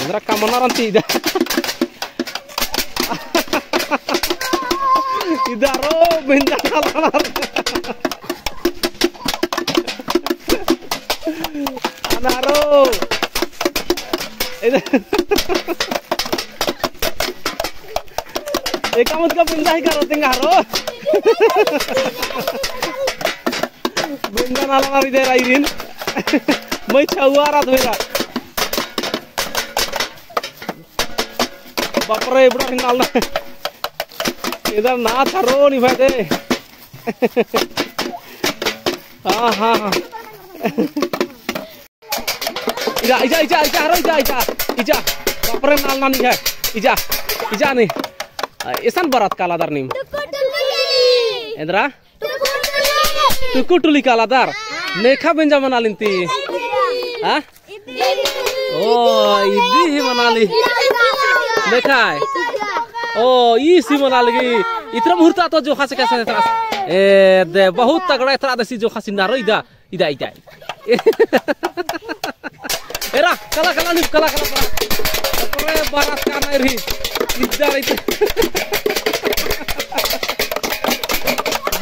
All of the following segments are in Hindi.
Indra kamanar tidak. Tidak roh bencana lanar. Anaro. Kamu juga pindah karo tengah roh. Bencana lanar di daerah ini. Mai cawarat merah. Bapre bro hinal na. इधर ना थारो नहीं भाई दे हाँ हाँ इजा इजा इजा इजा हरो इजा इजा इजा बापरे नाल ना नहीं है इजा इजा नहीं ऐसा बारात कालादार नहीं इधरा टुकु टुली कालादार नेखा बेंजा मना लिंती हाँ ओ इदी ही मना ली देखा है ओ इसी मना लगी इतना मुहूर्ता तो जो खासे कैसे ए दे बहुत तगड़ा इतना देसी जो खासी नारो इदा इदा इदा एरा कला कला नहीं कला कला अरे बारात का नहीं रही इदा रही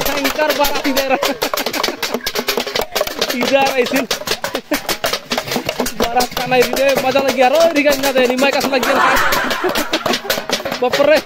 भयंकर बारात इधर इदा रही थी बारात का नहीं रही मजा लगी यार और रिगा इन्ना दे निमाय का लग गया बाप रे